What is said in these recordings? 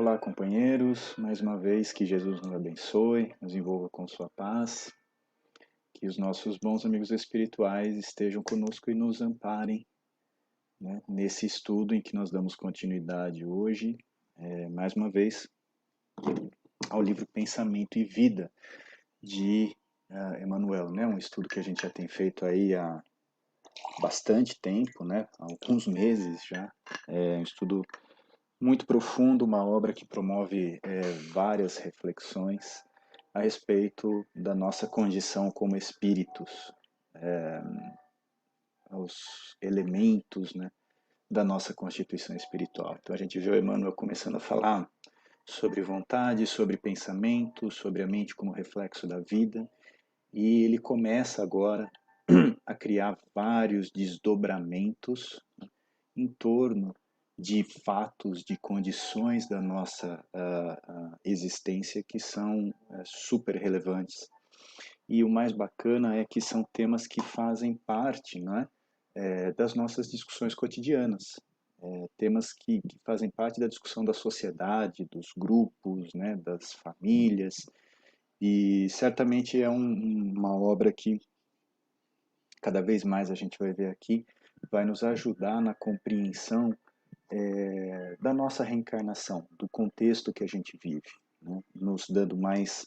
Olá, companheiros. Mais uma vez, que Jesus nos abençoe, nos envolva com sua paz, que os nossos bons amigos espirituais estejam conosco e nos amparem, né, nesse estudo em que nós damos continuidade hoje, mais uma vez, ao livro Pensamento e Vida, de Emmanuel, né, um estudo que a gente já tem feito aí há bastante tempo, né, há alguns meses já, um estudo muito profundo, uma obra que promove várias reflexões a respeito da nossa condição como espíritos, os elementos, né, da nossa constituição espiritual. Então a gente viu Emmanuel começando a falar sobre vontade, sobre pensamento, sobre a mente como reflexo da vida, e ele começa agora a criar vários desdobramentos, né, em torno de fatos, de condições da nossa existência que são super relevantes. E o mais bacana é que são temas que fazem parte, não é, das nossas discussões cotidianas, temas que fazem parte da discussão da sociedade, dos grupos, né, das famílias, e certamente é uma obra que cada vez mais a gente vai ver aqui, vai nos ajudar na compreensão da nossa reencarnação, do contexto que a gente vive, né? Nos dando mais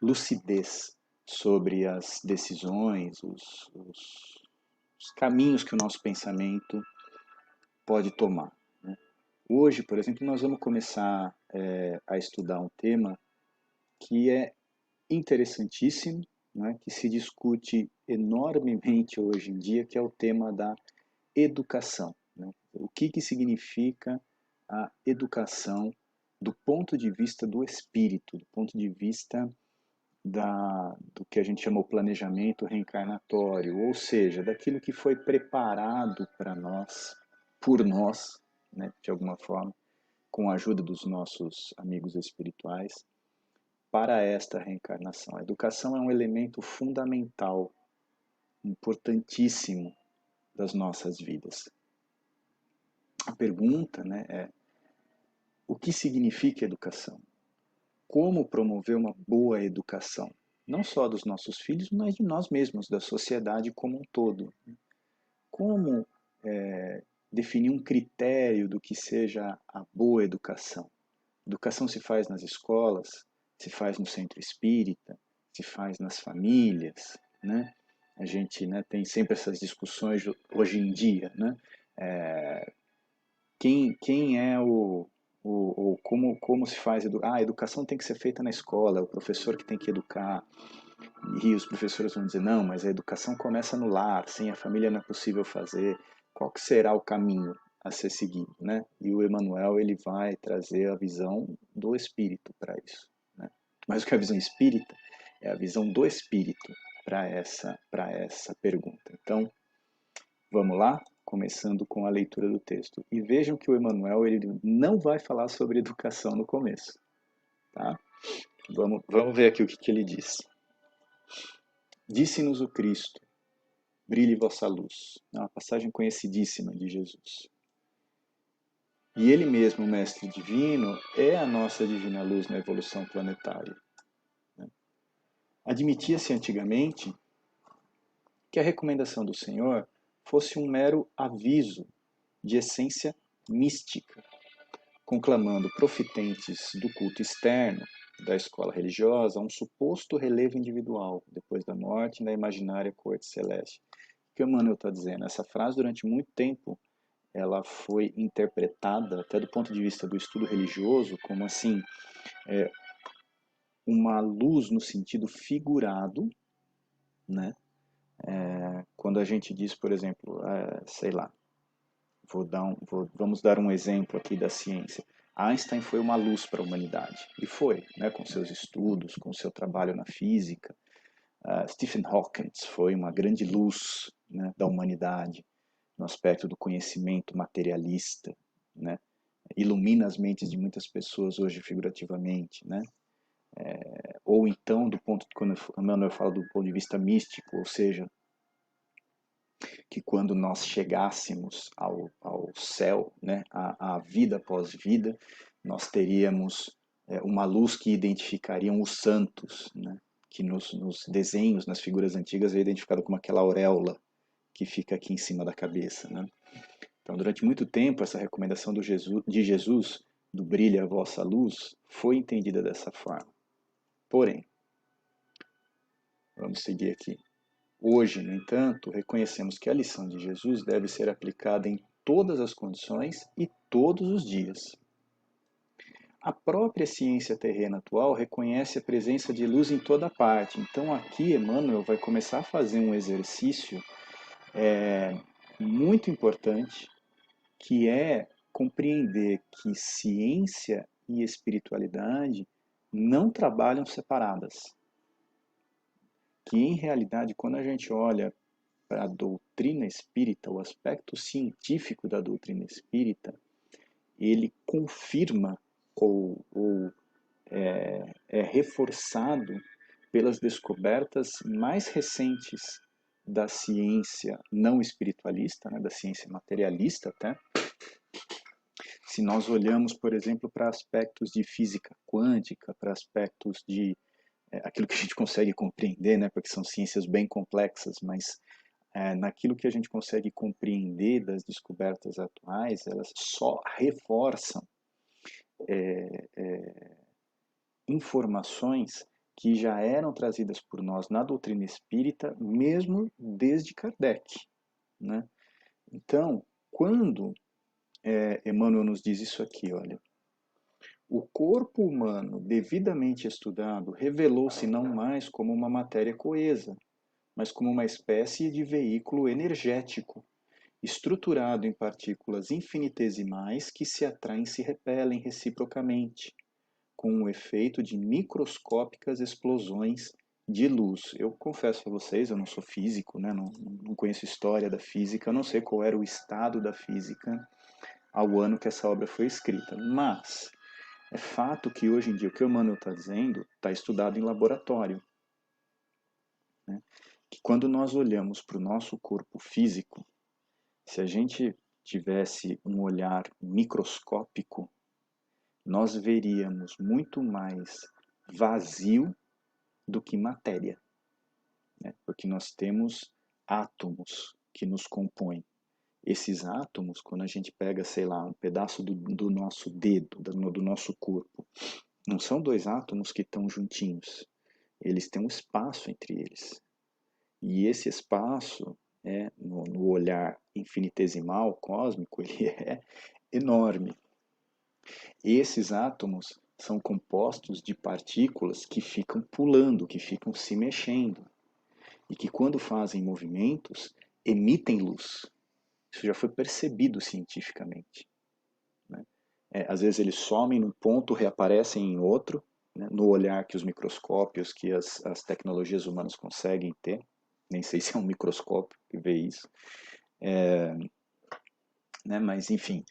lucidez sobre as decisões, os caminhos que o nosso pensamento pode tomar, né? Hoje, por exemplo, nós vamos começar a estudar um tema que é interessantíssimo, né, que se discute enormemente hoje em dia, que é o tema da educação, né? O que significa a educação do ponto de vista do espírito, do ponto de vista do que a gente chama o planejamento reencarnatório, ou seja, daquilo que foi preparado para nós, por nós, né, de alguma forma, com a ajuda dos nossos amigos espirituais, para esta reencarnação. A educação é um elemento fundamental, importantíssimo das nossas vidas. A pergunta, né, é: o que significa educação? Como promover uma boa educação? Não só dos nossos filhos, mas de nós mesmos, da sociedade como um todo. Como definir um critério do que seja a boa educação? Educação se faz nas escolas, se faz no centro espírita, se faz nas famílias, né? A gente, né, tem sempre essas discussões hoje em dia, né? Quem é como se faz a educação tem que ser feita na escola, é o professor que tem que educar, e os professores vão dizer não, mas a educação começa no lar, sem a família não é possível fazer. Qual que será o caminho a ser seguido, né? E o Emmanuel ele vai trazer a visão do espírito para isso, né? Mas o que é a visão espírita é a visão do espírito para essa pergunta. Então vamos lá, começando com a leitura do texto. E vejam que o Emmanuel ele não vai falar sobre educação no começo, tá? Vamos ver aqui o que ele diz. Disse-nos o Cristo: brilhe vossa luz. É uma passagem conhecidíssima de Jesus. E ele mesmo, o Mestre Divino, é a nossa divina luz na evolução planetária. Admitia-se antigamente que a recomendação do Senhor fosse um mero aviso de essência mística, conclamando profitentes do culto externo da escola religiosa um suposto relevo individual depois da morte na imaginária corte celeste. O que o Emmanuel está dizendo? Essa frase, durante muito tempo, ela foi interpretada, até do ponto de vista do estudo religioso, como assim, uma luz no sentido figurado, né? Quando a gente diz, por exemplo, sei lá, vamos dar um exemplo aqui da ciência. Einstein foi uma luz para a humanidade, e foi, né, com seus estudos, com seu trabalho na física. Stephen Hawking foi uma grande luz, né, da humanidade, no aspecto do conhecimento materialista, né? Ilumina as mentes de muitas pessoas hoje figurativamente, né? Ou então, quando o Emmanuel fala do ponto de vista místico, ou seja, que quando nós chegássemos ao céu, né, à vida após vida, nós teríamos uma luz que identificariam os santos, né? Que nos desenhos, nas figuras antigas, é identificado como aquela auréola que fica aqui em cima da cabeça, né? Então, durante muito tempo, essa recomendação de Jesus, do brilha a vossa luz, foi entendida dessa forma. Porém, vamos seguir aqui. Hoje, no entanto, reconhecemos que a lição de Jesus deve ser aplicada em todas as condições e todos os dias. A própria ciência terrena atual reconhece a presença de luz em toda parte. Então, aqui, Emmanuel vai começar a fazer um exercício muito importante, que é compreender que ciência e espiritualidade não trabalham separadas. Que, em realidade, quando a gente olha para a doutrina espírita, o aspecto científico da doutrina espírita, ele confirma ou é reforçado pelas descobertas mais recentes da ciência não espiritualista, né, da ciência materialista até. Se nós olhamos, por exemplo, para aspectos de física quântica, para aspectos de aquilo que a gente consegue compreender, né, porque são ciências bem complexas, mas naquilo que a gente consegue compreender das descobertas atuais, elas só reforçam informações que já eram trazidas por nós na doutrina espírita, mesmo desde Kardec, né? Então, quando Emmanuel nos diz isso aqui, olha, o corpo humano, devidamente estudado, revelou-se não mais como uma matéria coesa, mas como uma espécie de veículo energético, estruturado em partículas infinitesimais que se atraem e se repelem reciprocamente, com o efeito de microscópicas explosões de luz. Eu confesso a vocês, eu não sou físico, né? Não conheço história da física, eu não sei qual era o estado da física ao ano que essa obra foi escrita, mas é fato que hoje em dia o que o Emmanuel está dizendo está estudado em laboratório. Né? Que quando nós olhamos para o nosso corpo físico, se a gente tivesse um olhar microscópico, nós veríamos muito mais vazio do que matéria, né? Porque nós temos átomos que nos compõem. Esses átomos, quando a gente pega, sei lá, um pedaço do nosso dedo, do nosso corpo, não são dois átomos que estão juntinhos. Eles têm um espaço entre eles. E esse espaço, no olhar infinitesimal, cósmico, ele é enorme. Esses átomos são compostos de partículas que ficam pulando, que ficam se mexendo. E que, quando fazem movimentos, emitem luz. Isso já foi percebido cientificamente. Né? Às vezes eles somem num ponto, reaparecem em outro, né? No olhar que os microscópios, que as tecnologias humanas conseguem ter. Nem sei se é um microscópio que vê isso. Né? Mas, enfim,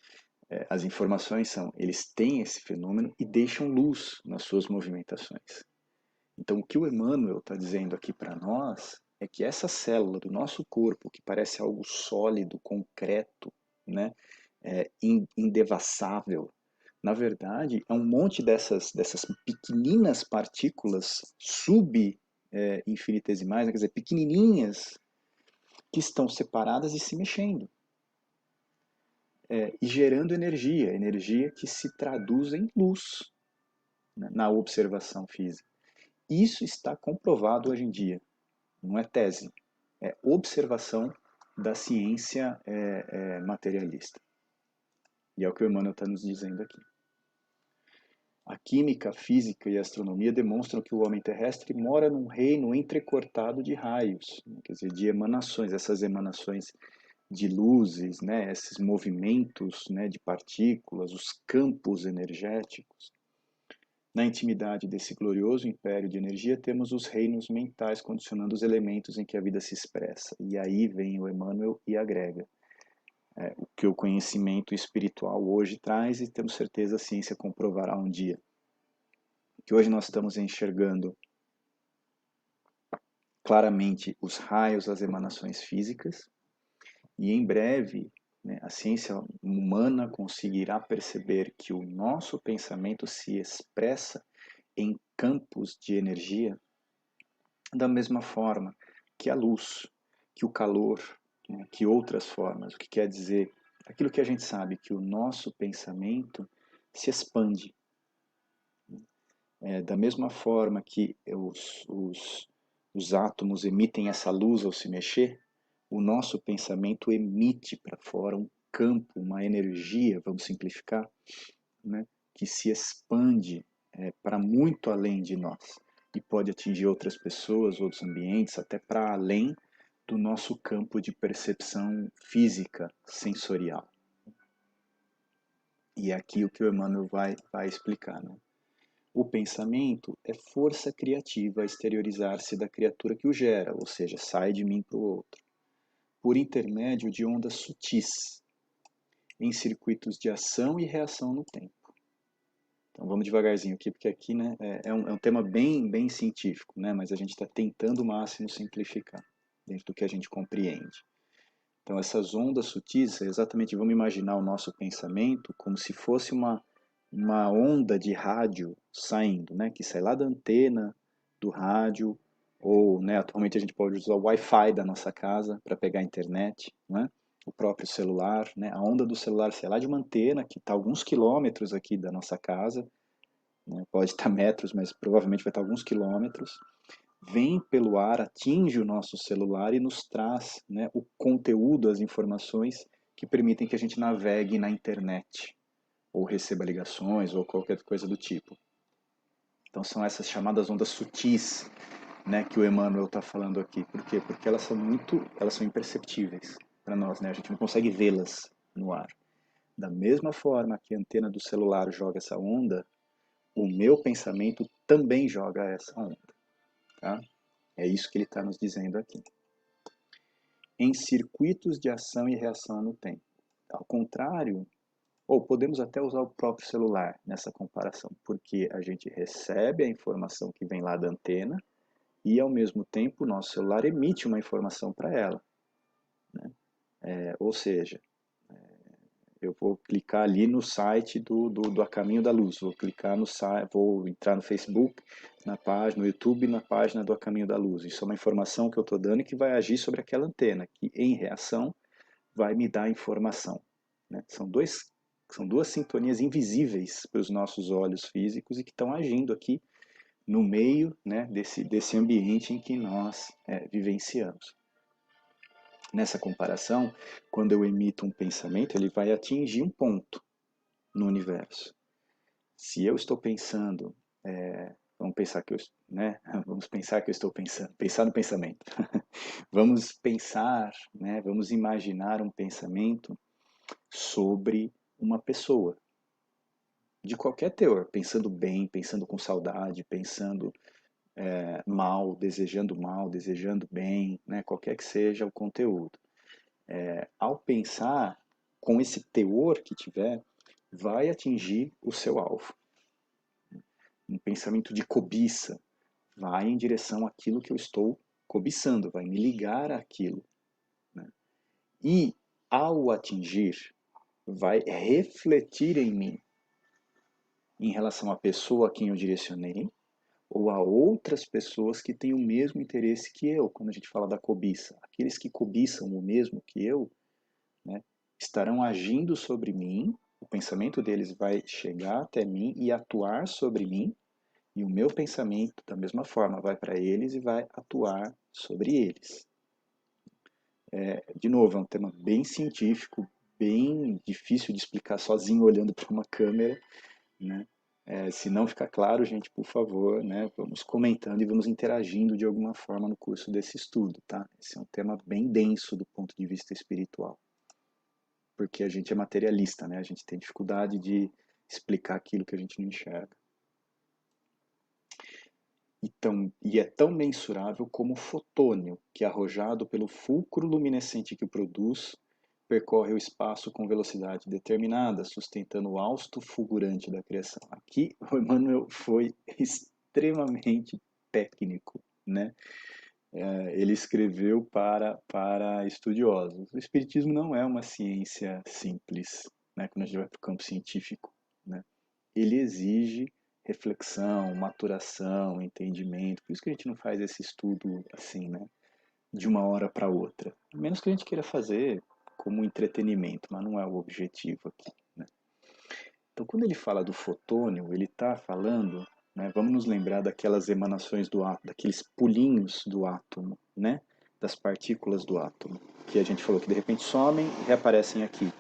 as informações são, eles têm esse fenômeno e deixam luz nas suas movimentações. Então, o que o Emmanuel está dizendo aqui para nós é que essa célula do nosso corpo, que parece algo sólido, concreto, né, indevassável, na verdade, é um monte dessas pequeninas partículas infinitesimais, né, quer dizer, pequenininhas, que estão separadas e se mexendo. E gerando energia que se traduz em luz, né, na observação física. Isso está comprovado hoje em dia, não é tese, é observação da ciência materialista. E é o que o Emmanuel está nos dizendo aqui. A química, a física e a astronomia demonstram que o homem terrestre mora num reino entrecortado de raios, quer dizer, de emanações, essas emanações de luzes, né, esses movimentos, né, de partículas, os campos energéticos. Na intimidade desse glorioso império de energia, temos os reinos mentais condicionando os elementos em que a vida se expressa. E aí vem o Emmanuel e agrega o que o conhecimento espiritual hoje traz, e temos certeza a ciência comprovará um dia. Que hoje nós estamos enxergando claramente os raios, as emanações físicas, e em breve né? A ciência humana conseguirá perceber que o nosso pensamento se expressa em campos de energia da mesma forma que a luz, que o calor, né, que outras formas. O que quer dizer? Aquilo que a gente sabe, que o nosso pensamento se expande. Da mesma forma que os átomos emitem essa luz ao se mexer, o nosso pensamento emite para fora um campo, uma energia, vamos simplificar, né, que se expande para muito além de nós e pode atingir outras pessoas, outros ambientes, até para além do nosso campo de percepção física, sensorial. E é aqui o que o Emmanuel vai explicar. Né? O pensamento é força criativa a exteriorizar-se da criatura que o gera, ou seja, sai de mim para o outro, por intermédio de ondas sutis, em circuitos de ação e reação no tempo. Então vamos devagarzinho aqui, porque aqui, né, é um tema bem científico, né, mas a gente está tentando o máximo simplificar dentro do que a gente compreende. Então essas ondas sutis, exatamente, vamos imaginar o nosso pensamento como se fosse uma onda de rádio saindo, né, que sai lá da antena do rádio, ou, né, atualmente a gente pode usar o Wi-Fi da nossa casa para pegar a internet, né, o próprio celular, né, a onda do celular sai lá de uma antena que está a alguns quilômetros aqui da nossa casa, né, pode estar metros, mas provavelmente vai estar a alguns quilômetros, vem pelo ar, atinge o nosso celular e nos traz, né, o conteúdo, as informações que permitem que a gente navegue na internet, ou receba ligações, ou qualquer coisa do tipo. Então são essas chamadas ondas sutis, né, que o Emmanuel está falando aqui. Por quê? Porque elas são imperceptíveis para nós, né? A gente não consegue vê-las no ar. Da mesma forma que a antena do celular joga essa onda, o meu pensamento também joga essa onda. Tá? É isso que ele está nos dizendo aqui. Em circuitos de ação e reação no tempo. Ao contrário, ou podemos até usar o próprio celular nessa comparação, porque a gente recebe a informação que vem lá da antena e, ao mesmo tempo, o nosso celular emite uma informação para ela. Né? Ou seja, eu vou clicar ali no site do A Caminho da Luz, vou clicar no site, vou entrar no Facebook, na página, no YouTube, na página do A Caminho da Luz. Isso é uma informação que eu estou dando e que vai agir sobre aquela antena, que em reação vai me dar informação. Né? São duas sintonias invisíveis para os nossos olhos físicos e que estão agindo aqui no meio, né, desse ambiente em que nós vivenciamos. Nessa comparação, quando eu emito um pensamento, ele vai atingir um ponto no universo. Se eu estou pensando, vamos pensar que eu, né, vamos pensar que eu estou pensar no pensamento. Vamos pensar, né, vamos imaginar um pensamento sobre uma pessoa, de qualquer teor, pensando bem, pensando com saudade, pensando mal, desejando bem, né, qualquer que seja o conteúdo. Ao pensar com esse teor que tiver, vai atingir o seu alvo. Um pensamento de cobiça vai em direção àquilo que eu estou cobiçando, vai me ligar àquilo. Né? E, ao atingir, vai refletir em mim em relação à pessoa a quem eu direcionei ou a outras pessoas que têm o mesmo interesse que eu, quando a gente fala da cobiça. Aqueles que cobiçam o mesmo que eu, né, estarão agindo sobre mim, o pensamento deles vai chegar até mim e atuar sobre mim, e o meu pensamento, da mesma forma, vai para eles e vai atuar sobre eles. De novo, é um tema bem científico, bem difícil de explicar sozinho olhando para uma câmera, né? Se não ficar claro, gente, por favor, né, vamos comentando e vamos interagindo de alguma forma no curso desse estudo, tá? Esse é um tema bem denso do ponto de vista espiritual, porque a gente é materialista, né? A gente tem dificuldade de explicar aquilo que a gente não enxerga. E é tão mensurável como o fotônio, que arrojado pelo fulcro luminescente que o produz, percorre o espaço com velocidade determinada, sustentando o hausto fulgurante da criação. Aqui o Emmanuel foi extremamente técnico, né? Ele escreveu para estudiosos. O Espiritismo não é uma ciência simples, né, quando a gente vai para o campo científico. Né? Ele exige reflexão, maturação, entendimento. Por isso que a gente não faz esse estudo assim, né, de uma hora para outra. A menos que a gente queira fazer como entretenimento, mas não é o objetivo aqui. Né? Então, quando ele fala do fotônio, ele está falando, né, vamos nos lembrar daquelas emanações do átomo, daqueles pulinhos do átomo, né, das partículas do átomo, que a gente falou que de repente somem e reaparecem aqui.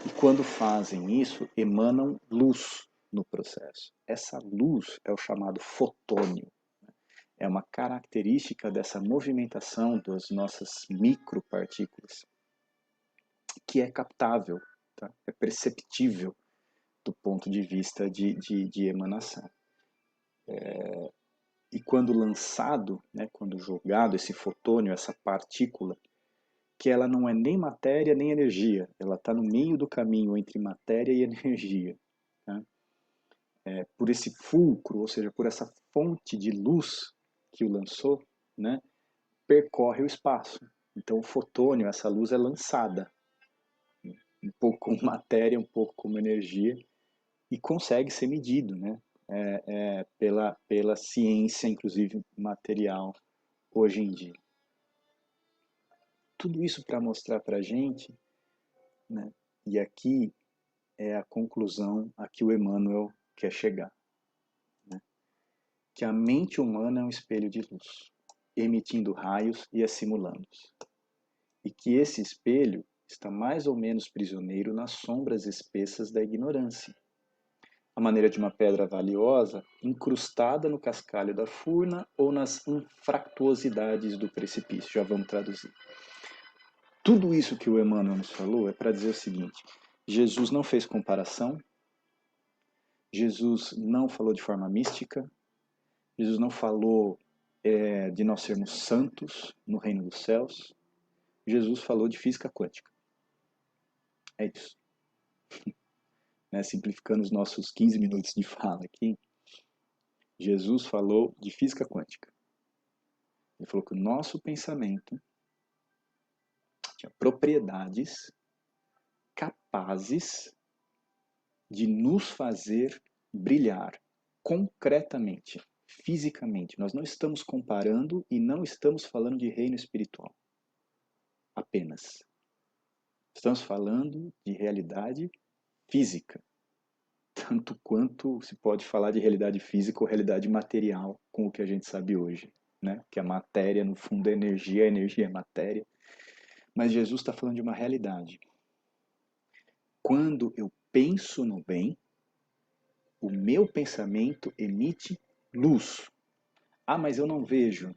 E quando fazem isso, emanam luz no processo. Essa luz é o chamado fotônio. É uma característica dessa movimentação das nossas micropartículas, que é captável, tá? É perceptível do ponto de vista de emanação. E quando lançado, né, quando jogado esse fotônio, essa partícula, que ela não é nem matéria nem energia, ela está no meio do caminho entre matéria e energia. Tá? Por esse fulcro, ou seja, por essa fonte de luz que o lançou, né, percorre o espaço. Então o fotônio, essa luz é lançada, um pouco como matéria, um pouco como energia, e consegue ser medido, né, pela ciência, inclusive material, hoje em dia. Tudo isso para mostrar para a gente, né, e aqui é a conclusão a que o Emmanuel quer chegar, né, que a mente humana é um espelho de luz, emitindo raios e assimilando-os, e que esse espelho está mais ou menos prisioneiro nas sombras espessas da ignorância, à maneira de uma pedra valiosa incrustada no cascalho da furna ou nas infractuosidades do precipício. Já vamos traduzir. Tudo isso que o Emmanuel nos falou é para dizer o seguinte: Jesus não fez comparação, Jesus não falou de forma mística, Jesus não falou de nós sermos santos no reino dos céus, Jesus falou de física quântica. É isso. Né? Simplificando os nossos 15 minutos de fala aqui, Jesus falou de física quântica. Ele falou que o nosso pensamento tinha propriedades capazes de nos fazer brilhar concretamente, fisicamente. Nós não estamos comparando e não estamos falando de reino espiritual apenas. Estamos falando de realidade física, tanto quanto se pode falar de realidade física ou realidade material com o que a gente sabe hoje, né? Que a matéria, no fundo, é energia, a energia é matéria. Mas Jesus está falando de uma realidade. Quando eu penso no bem, o meu pensamento emite luz. Ah, mas eu não vejo.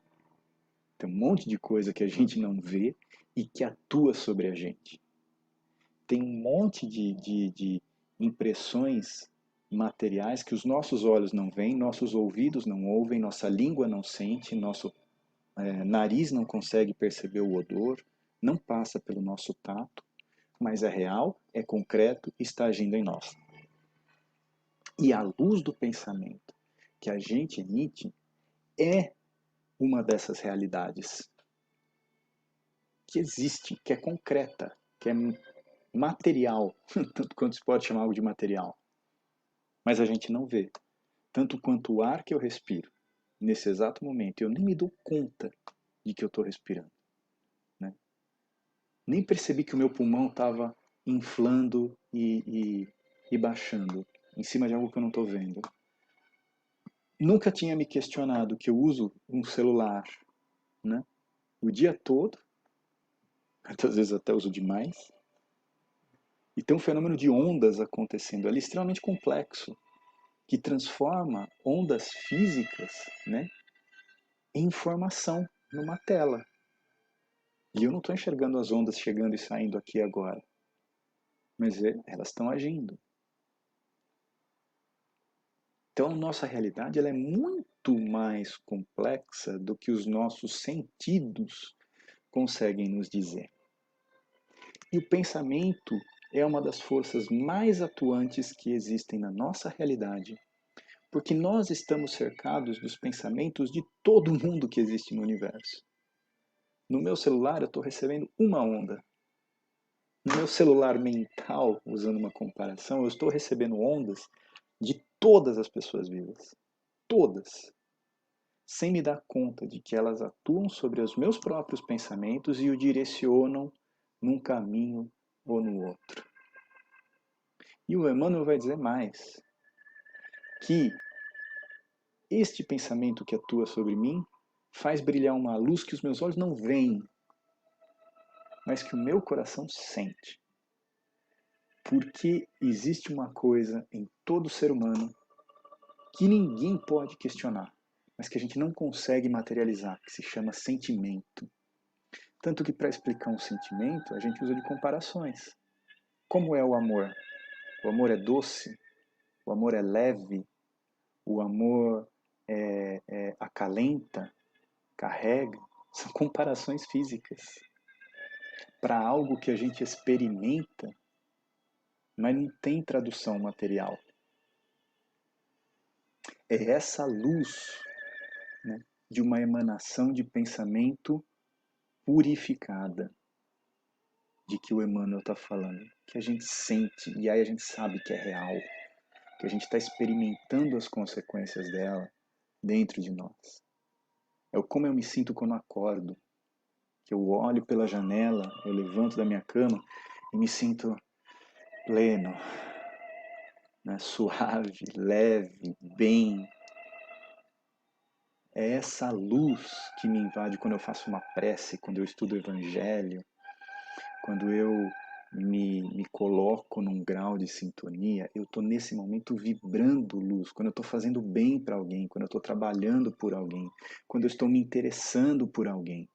Tem um monte de coisa que a gente não vê e que atua sobre a gente. Tem um monte de impressões materiais que os nossos olhos não veem, nossos ouvidos não ouvem, nossa língua não sente, nosso nariz não consegue perceber o odor, não passa pelo nosso tato, mas é real, é concreto e está agindo em nós. E a luz do pensamento que a gente emite é uma dessas realidades que existe, que é concreta, que é material, tanto quanto se pode chamar algo de material. Mas a gente não vê. Tanto quanto o ar que eu respiro, nesse exato momento, eu nem me dou conta de que eu estou respirando. Né? Nem percebi que o meu pulmão estava inflando e baixando, em cima de algo que eu não estou vendo. Nunca tinha me questionado que eu uso um celular, né, o dia todo, muitas vezes até uso demais, e tem um fenômeno de ondas acontecendo ali extremamente complexo, que transforma ondas físicas, né, em informação numa tela. E eu não estou enxergando as ondas chegando e saindo aqui agora, mas elas estão agindo. Então, a nossa realidade ela é muito mais complexa do que os nossos sentidos conseguem nos dizer. E o pensamento é uma das forças mais atuantes que existem na nossa realidade, Porque nós estamos cercados dos pensamentos de todo mundo que existe no universo. No meu celular eu estou recebendo uma onda. No meu celular mental, usando uma comparação, eu estou recebendo ondas de todas as pessoas vivas. Todas. Sem me dar conta de que elas atuam sobre os meus próprios pensamentos e o direcionam num caminho ou no outro. E o Emmanuel vai dizer mais, que este pensamento que atua sobre mim faz brilhar uma luz que os meus olhos não veem, mas que o meu coração sente. Porque existe uma coisa em todo ser humano que ninguém pode questionar, mas que a gente não consegue materializar, que se chama sentimento. Tanto que para explicar um sentimento, a gente usa de comparações. Como é o amor? O amor é doce, o amor é leve, o amor acalenta, carrega. São comparações físicas para algo que a gente experimenta, mas não tem tradução material. É essa luz, né, de uma emanação de pensamento purificada, de que o Emmanuel está falando, que a gente sente e aí a gente sabe que é real, que a gente está experimentando as consequências dela dentro de nós. É como eu me sinto quando acordo, que eu olho pela janela, eu levanto da minha cama e me sinto pleno, né, suave, leve, bem. É essa luz que me invade quando eu faço uma prece, quando eu estudo o Evangelho, quando eu me coloco num grau de sintonia, eu estou nesse momento vibrando luz, quando eu estou fazendo bem para alguém, quando eu estou trabalhando por alguém, quando eu estou me interessando por alguém.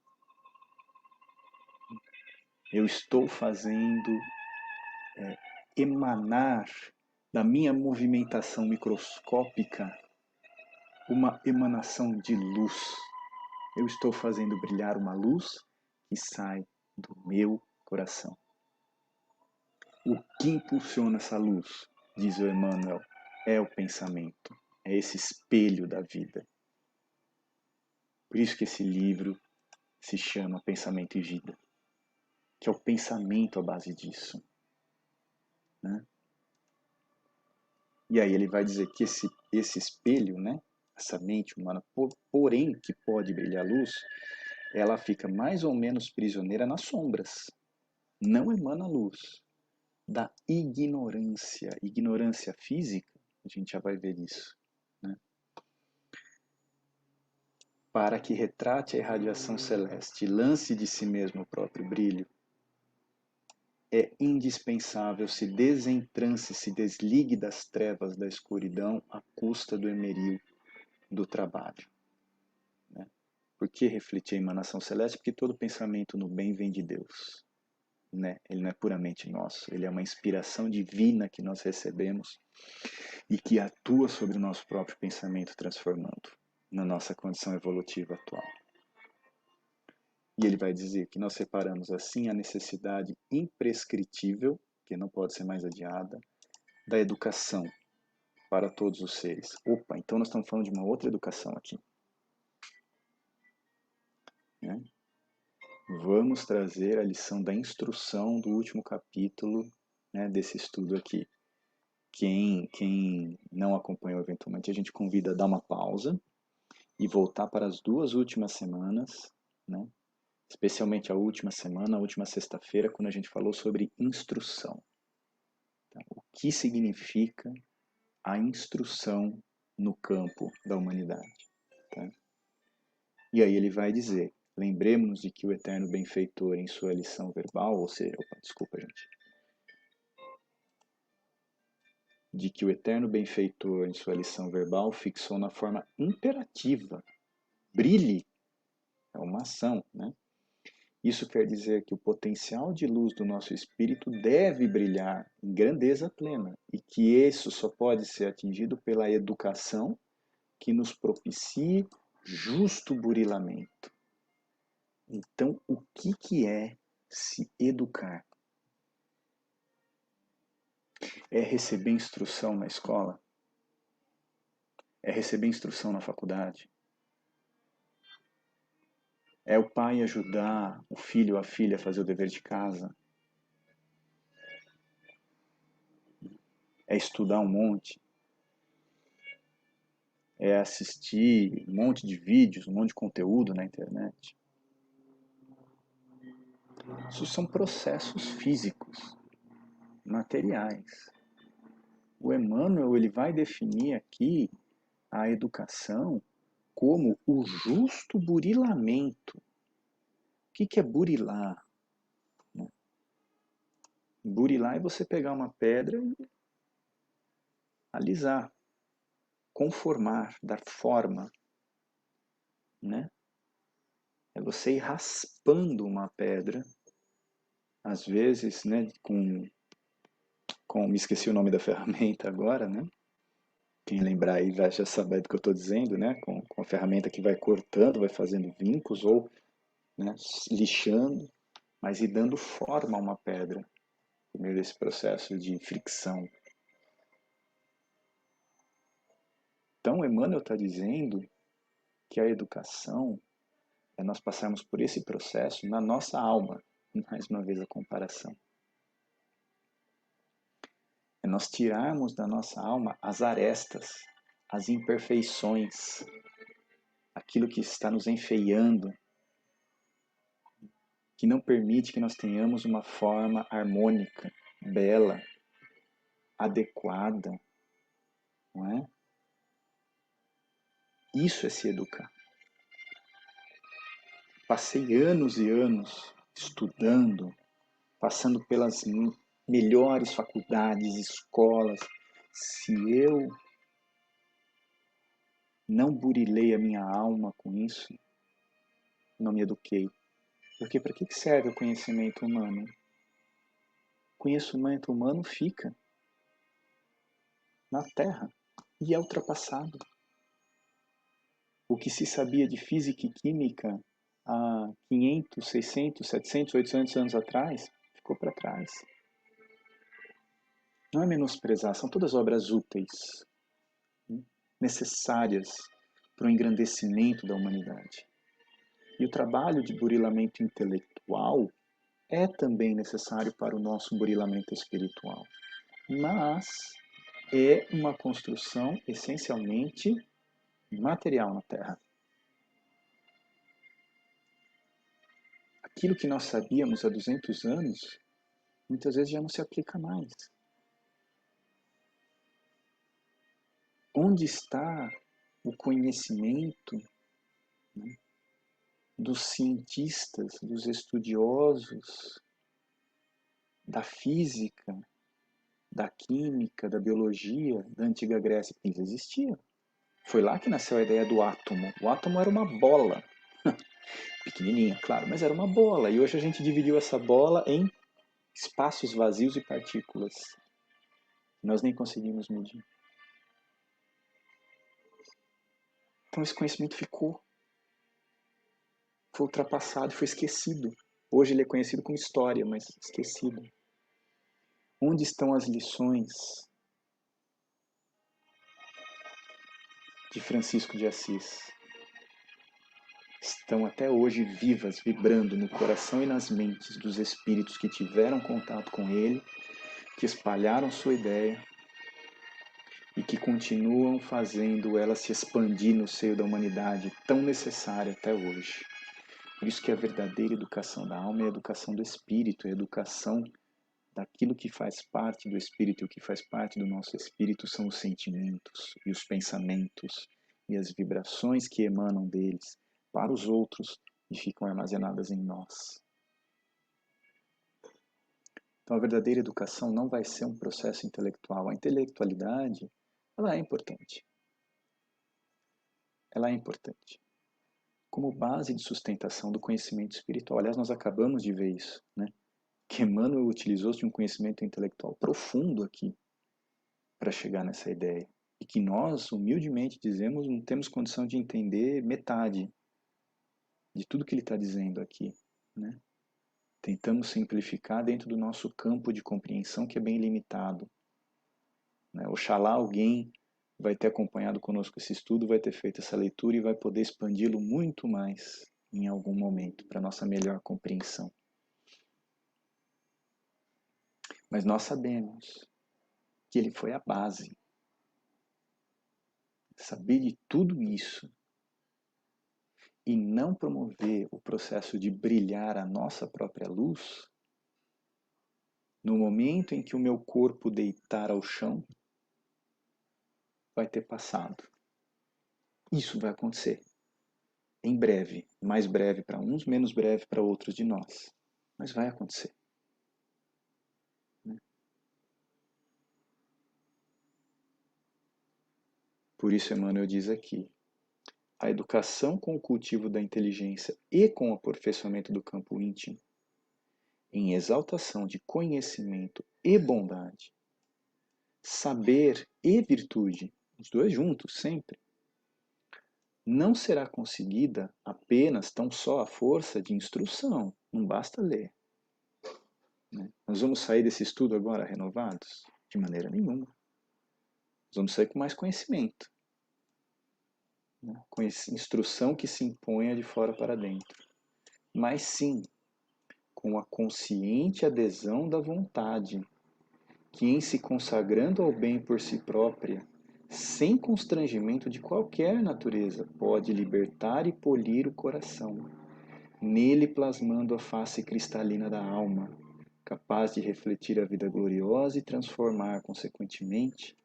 Eu estou fazendo emanar da minha movimentação microscópica uma emanação de luz. Eu estou fazendo brilhar uma luz que sai do meu coração. O que impulsiona essa luz, diz o Emmanuel, é o pensamento, é esse espelho da vida. Por isso que esse livro se chama Pensamento e Vida, que é o pensamento à base disso, né? E aí ele vai dizer que esse espelho, né, essa mente humana, porém que pode brilhar luz, ela fica mais ou menos prisioneira nas sombras, não emana luz, da ignorância. Ignorância física, a gente já vai ver isso, né? Para que retrate a irradiação celeste e lance de si mesmo o próprio brilho, é indispensável se desentrance, se desligue das trevas da escuridão à custa do emeril do trabalho. Né? Por que refletir a emanação celeste? Porque todo pensamento no bem vem de Deus. Né? Ele não é puramente nosso, ele é uma inspiração divina que nós recebemos e que atua sobre o nosso próprio pensamento, transformando na nossa condição evolutiva atual. E ele vai dizer que nós separamos assim a necessidade imprescritível, que não pode ser mais adiada, da educação para todos os seres. Opa, então nós estamos falando de uma outra educação aqui. Né? Vamos trazer a lição da instrução do último capítulo, né, desse estudo aqui. Quem não acompanhou eventualmente, a gente convida a dar uma pausa e voltar para as duas últimas semanas, né? Especialmente a última semana, a última sexta-feira, quando a gente falou sobre instrução. Tá? O que significa a instrução no campo da humanidade. Tá? E aí ele vai dizer, lembremos-nos de que o eterno benfeitor em sua lição verbal, ou seja, desculpa gente, de que o eterno benfeitor em sua lição verbal fixou na forma imperativa, brilhe, é uma ação, né? Isso quer dizer que o potencial de luz do nosso espírito deve brilhar em grandeza plena e que isso só pode ser atingido pela educação que nos propicie justo burilamento. Então, o que é se educar? É receber instrução na escola? É receber instrução na faculdade? É o pai ajudar o filho ou a filha a fazer o dever de casa? É estudar um monte? É assistir um monte de vídeos, um monte de conteúdo na internet? Isso são processos físicos, materiais. O Emmanuel ele vai definir aqui a educação como o justo burilamento. O que é burilar? Burilar é você pegar uma pedra e alisar, conformar, dar forma, né? É você ir raspando uma pedra, às vezes, né, me esqueci o nome da ferramenta agora, né? Quem lembrar aí vai já saber do que eu estou dizendo, né? Com a ferramenta que vai cortando, vai fazendo vincos ou, né, lixando, mas ir dando forma a uma pedra por meio desse processo de fricção. Então, Emmanuel está dizendo que a educação é nós passarmos por esse processo na nossa alma. Mais uma vez a comparação. É nós tirarmos da nossa alma as arestas, as imperfeições, aquilo que está nos enfeiando, que não permite que nós tenhamos uma forma harmônica, bela, adequada, não é? Isso é se educar. Passei anos e anos estudando, passando pelas melhores faculdades, escolas. Se eu não burilei a minha alma com isso, não me eduquei. Porque para que serve o conhecimento humano? O conhecimento humano fica na Terra e é ultrapassado. O que se sabia de física e química há 500, 600, 700, 800 anos atrás, ficou para trás. Não é menosprezar, são todas obras úteis, necessárias para o engrandecimento da humanidade. E o trabalho de burilamento intelectual é também necessário para o nosso burilamento espiritual. Mas é uma construção essencialmente material na Terra. Aquilo que nós sabíamos há 200 anos, muitas vezes já não se aplica mais. Onde está o conhecimento, né, dos cientistas, dos estudiosos da física, da química, da biologia da antiga Grécia? Eles existiam. Foi lá que nasceu a ideia do átomo. O átomo era uma bola, pequenininha, claro, mas era uma bola. E hoje a gente dividiu essa bola em espaços vazios e partículas. Nós nem conseguimos medir. Então esse conhecimento ficou, foi ultrapassado, foi esquecido. Hoje ele é conhecido como história, mas esquecido. Onde estão as lições de Francisco de Assis? Estão até hoje vivas, vibrando no coração e nas mentes dos espíritos que tiveram contato com ele, que espalharam sua ideia e que continuam fazendo ela se expandir no seio da humanidade, tão necessária até hoje. Por isso que a verdadeira educação da alma é a educação do espírito, é a educação daquilo que faz parte do espírito. E o que faz parte do nosso espírito são os sentimentos e os pensamentos e as vibrações que emanam deles para os outros e ficam armazenadas em nós. Então a verdadeira educação não vai ser um processo intelectual. A intelectualidade, ela é importante. Ela é importante como base de sustentação do conhecimento espiritual. Aliás, nós acabamos de ver isso, né? Que Emmanuel utilizou-se de um conhecimento intelectual profundo aqui para chegar nessa ideia. E que nós, humildemente, dizemos, não temos condição de entender metade de tudo que ele está dizendo aqui, né? Tentamos simplificar dentro do nosso campo de compreensão, que é bem limitado, né? Oxalá alguém vai ter acompanhado conosco esse estudo, vai ter feito essa leitura e vai poder expandi-lo muito mais em algum momento, para nossa melhor compreensão. Mas nós sabemos que ele foi a base. Saber de tudo isso e não promover o processo de brilhar a nossa própria luz, no momento em que o meu corpo deitar ao chão, vai ter passado. Isso vai acontecer. Em breve. Mais breve para uns, menos breve para outros de nós. Mas vai acontecer. Por isso Emmanuel diz aqui, a educação com o cultivo da inteligência e com o aperfeiçoamento do campo íntimo, em exaltação de conhecimento e bondade, saber e virtude, os dois juntos sempre, não será conseguida apenas tão só à força de instrução, não basta ler. Nós vamos sair desse estudo agora renovados? De maneira nenhuma. Nós vamos sair com mais conhecimento. Com instrução que se imponha de fora para dentro. Mas sim, com a consciente adesão da vontade, que em se consagrando ao bem por si própria, sem constrangimento de qualquer natureza, pode libertar e polir o coração, nele plasmando a face cristalina da alma, capaz de refletir a vida gloriosa e transformar, consequentemente,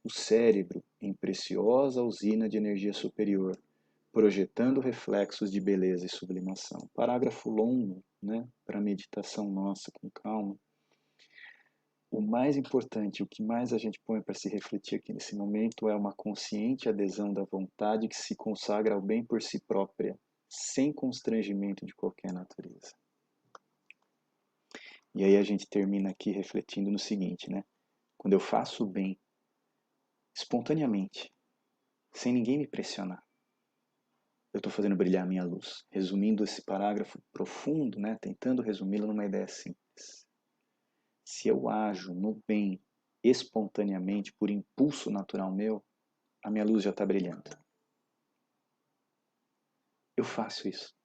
o cérebro em preciosa usina de energia superior, projetando reflexos de beleza e sublimação. Parágrafo longo, para meditação nossa com calma. O mais importante, o que mais a gente põe para se refletir aqui nesse momento é uma consciente adesão da vontade que se consagra ao bem por si própria, sem constrangimento de qualquer natureza. E aí a gente termina aqui refletindo no seguinte, Quando eu faço o bem espontaneamente, sem ninguém me pressionar, eu estou fazendo brilhar a minha luz. Resumindo esse parágrafo profundo, tentando resumi-lo numa ideia simples. Se eu ajo no bem espontaneamente, por impulso natural meu, a minha luz já está brilhando. Eu faço isso.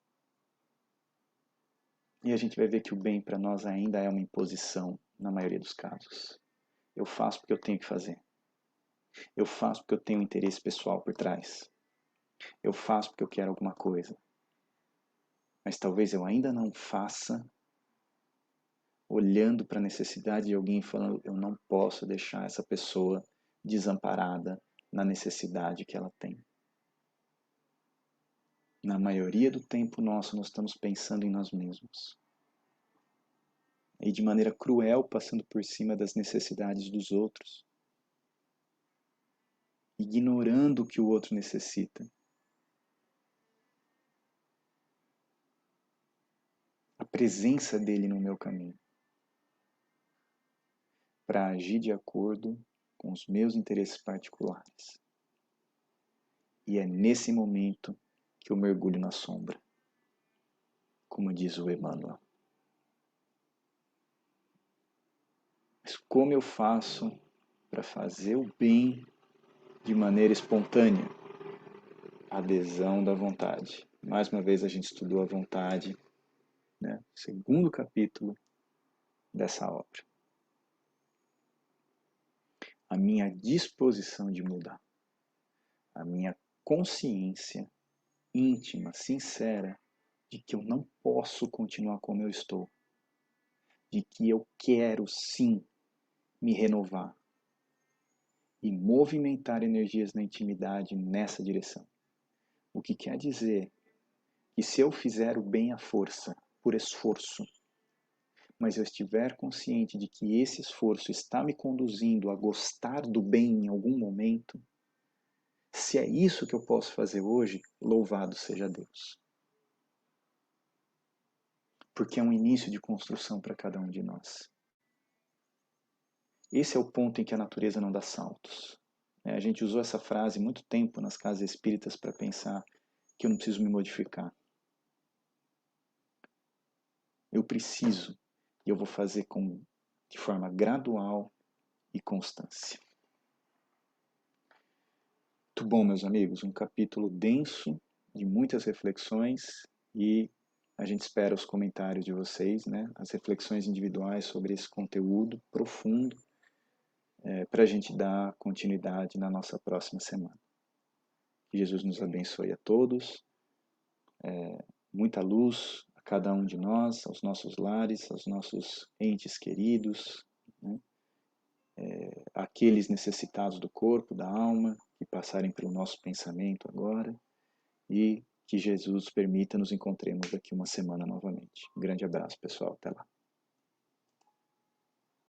E a gente vai ver que o bem para nós ainda é uma imposição, na maioria dos casos. Eu faço porque eu tenho que fazer. Eu faço porque eu tenho um interesse pessoal por trás. Eu faço porque eu quero alguma coisa. Mas talvez eu ainda não faça olhando para a necessidade de alguém e falando, eu não posso deixar essa pessoa desamparada na necessidade que ela tem. Na maioria do tempo nosso, nós estamos pensando em nós mesmos. E de maneira cruel, passando por cima das necessidades dos outros. Ignorando o que o outro necessita. A presença dele no meu caminho. Para agir de acordo com os meus interesses particulares. E é nesse momento que eu mergulho na sombra. Como diz o Emmanuel. Mas como eu faço para fazer o bem de maneira espontânea? Adesão da vontade. Mais uma vez a gente estudou a vontade, segundo capítulo dessa obra. A minha disposição de mudar. A minha consciência íntima, sincera, de que eu não posso continuar como eu estou. De que eu quero sim me renovar e movimentar energias na intimidade nessa direção. O que quer dizer que se eu fizer o bem à força, por esforço, mas eu estiver consciente de que esse esforço está me conduzindo a gostar do bem em algum momento, se é isso que eu posso fazer hoje, louvado seja Deus. Porque é um início de construção para cada um de nós. Esse é o ponto em que a natureza não dá saltos. A gente usou essa frase muito tempo nas casas espíritas para pensar que eu não preciso me modificar. Eu preciso, e eu vou fazer de forma gradual e constância. Muito bom, meus amigos, um capítulo denso, de muitas reflexões, e a gente espera os comentários de vocês, né? As reflexões individuais sobre esse conteúdo profundo, para a gente dar continuidade na nossa próxima semana. Que Jesus nos abençoe a todos, muita luz a cada um de nós, aos nossos lares, aos nossos entes queridos, né? Aqueles necessitados do corpo, da alma, que passarem pelo nosso pensamento agora, e que Jesus permita nos encontremos daqui uma semana novamente. Um grande abraço, pessoal. Até lá.